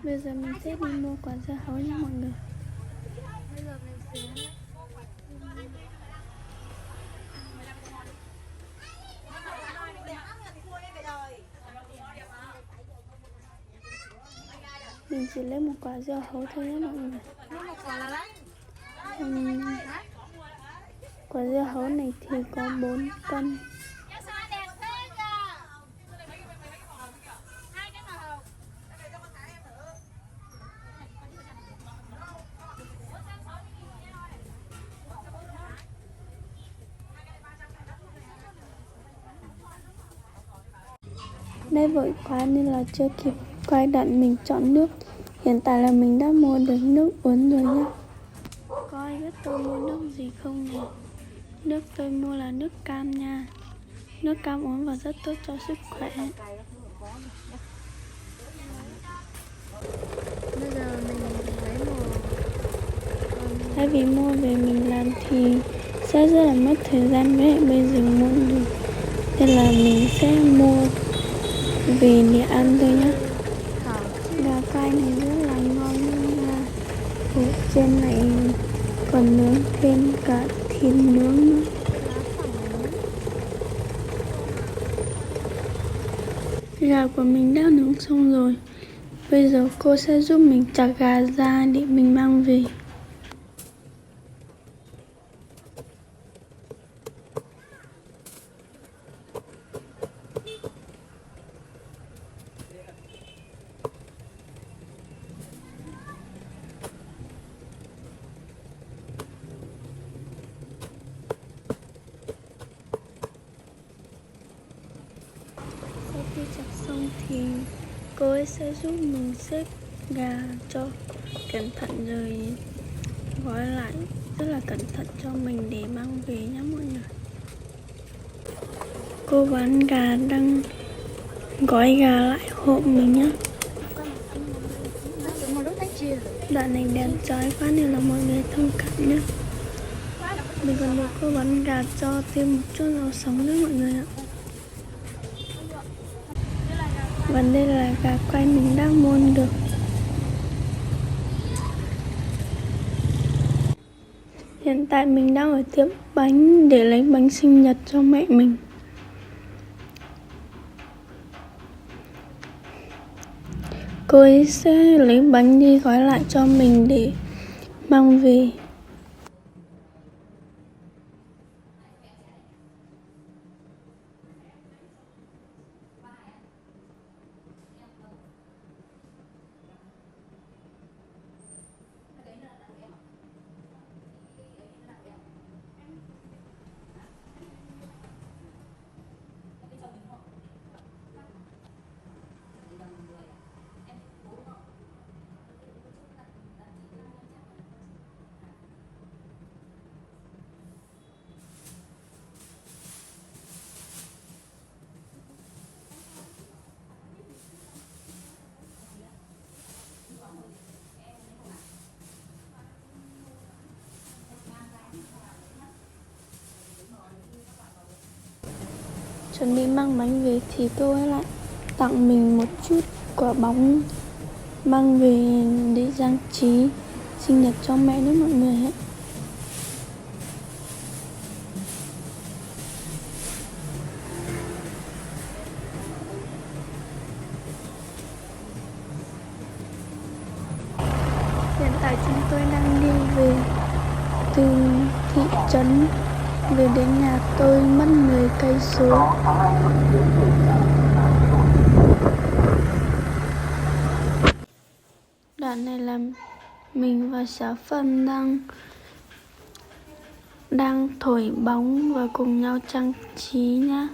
Bây giờ mình sẽ đi mua quả dưa hấu nha mọi người. Bây giờ mình sẽ Mình chỉ lấy một quả dưa hấu thôi nhé mọi người. Quả dưa hấu này thì có 4 cân. Đây vội quá nên là chưa kịp quay đoạn mình chọn nước. Hiện tại là mình đã mua được nước uống rồi nhé. Có ai biết tôi mua nước gì không nhỉ? Nước tôi mua là nước cam nha. Nước cam uống và rất tốt cho sức khỏe. bây giờ mình lấy một Thay vì mua về mình làm thì sẽ rất là mất thời gian với lại bây giờ muộn rồi. Nên là mình sẽ mua về để ăn thôi nhé. Gà quay này rất là ngon nha. Ở trên này còn nướng thêm cả thịt nướng nữa. Gà của mình đã nướng xong rồi. Bây giờ cô sẽ giúp mình chặt gà ra để mình mang về. Sau khi chặt xong thì cô ấy sẽ giúp mình xếp gà cho cẩn thận rồi gói lại rất là cẩn thận cho mình để mang về nhé mọi người. Cô bán gà đang gói gà lại hộ mình nhé. Đoạn này đèn chói quá nên là mọi người thông cảm nhé. Mình còn được cô bán gà cho thêm một chút rau sống nữa mọi người ạ. Và đây là gà quay mình đã mua được. Hiện tại mình đang ở tiệm bánh để lấy bánh sinh nhật cho mẹ mình. Cô ấy sẽ lấy bánh đi gói lại cho mình để mang về. Chuẩn bị mang bánh về thì cô ấy lại tặng mình một chút quả bóng mang về để trang trí sinh nhật cho mẹ nữa mọi người ạ. Hiện tại chúng tôi đang đi về từ thị trấn về đến nhà tôi mất 10 cây số. Đoạn này là mình và Xá Phân đang thổi bóng và cùng nhau trang trí nhá.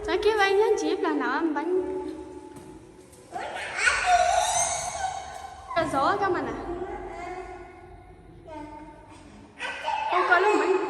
Sao kêu anh nhá chip là nó ăn bánh cái gió các bạn ạ. Cô có lấy bánh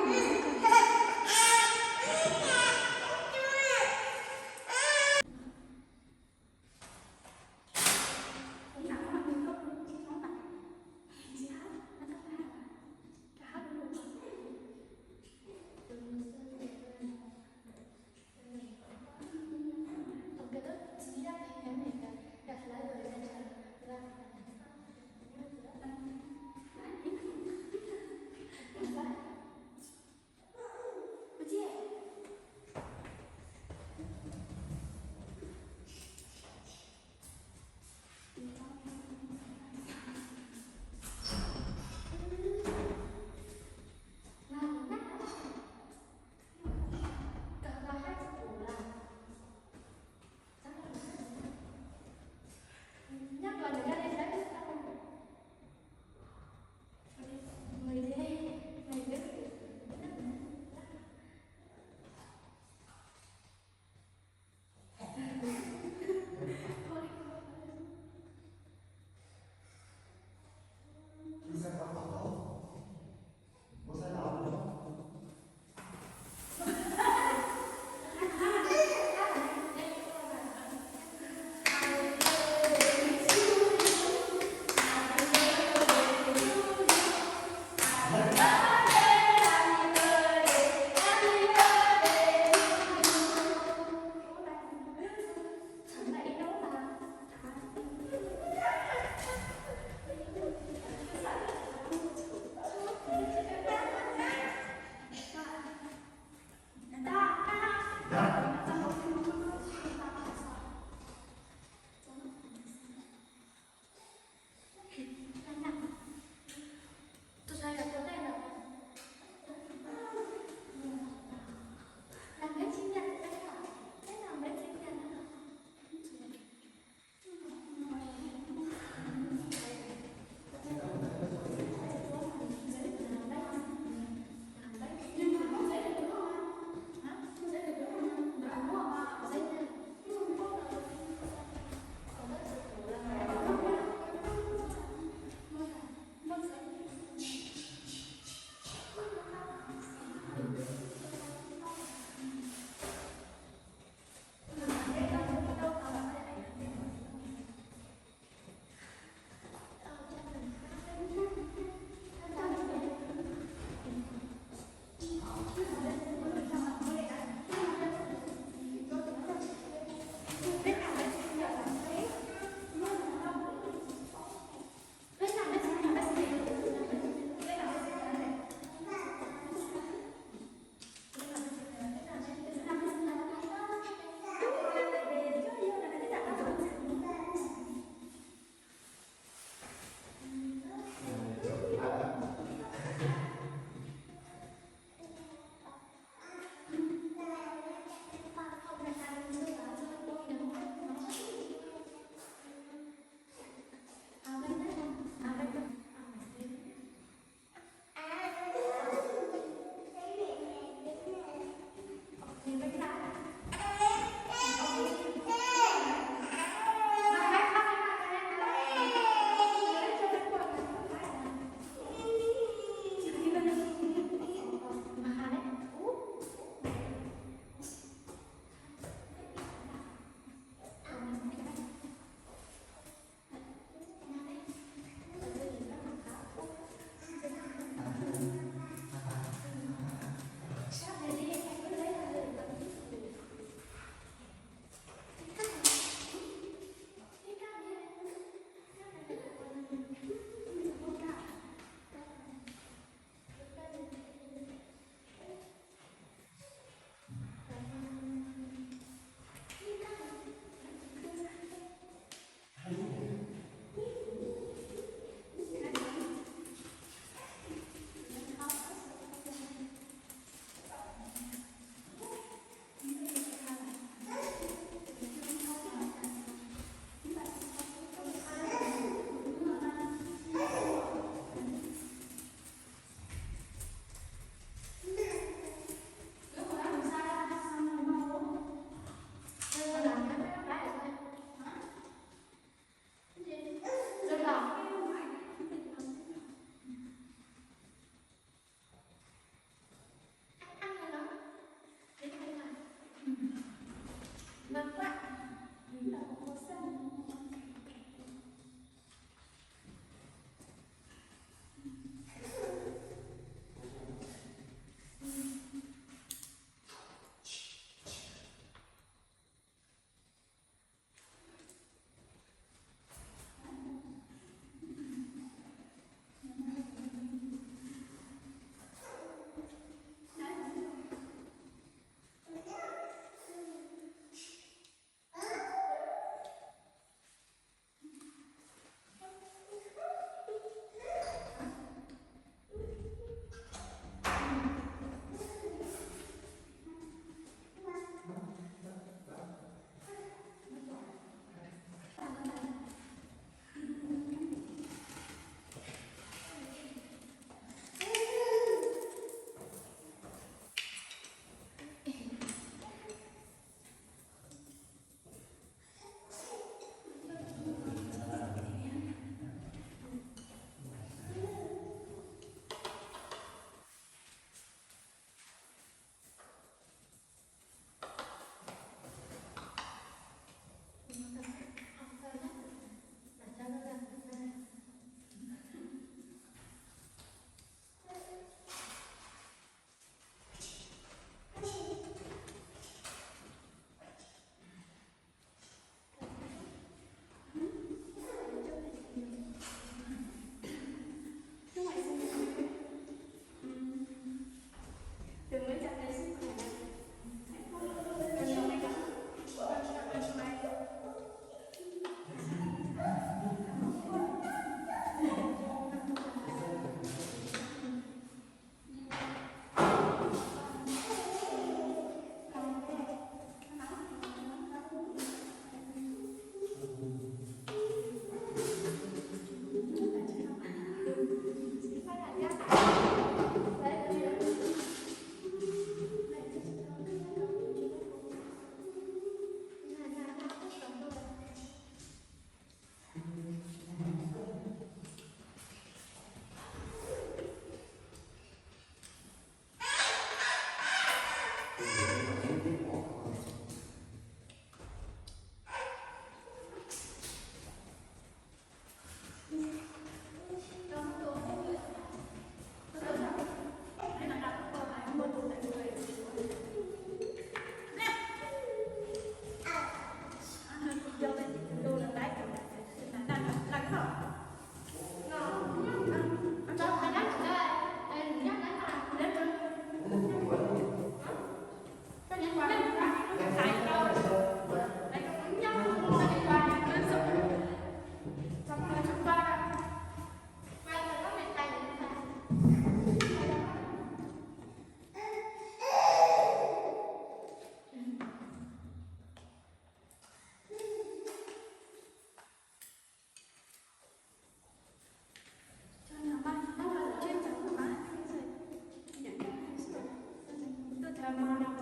Nam mô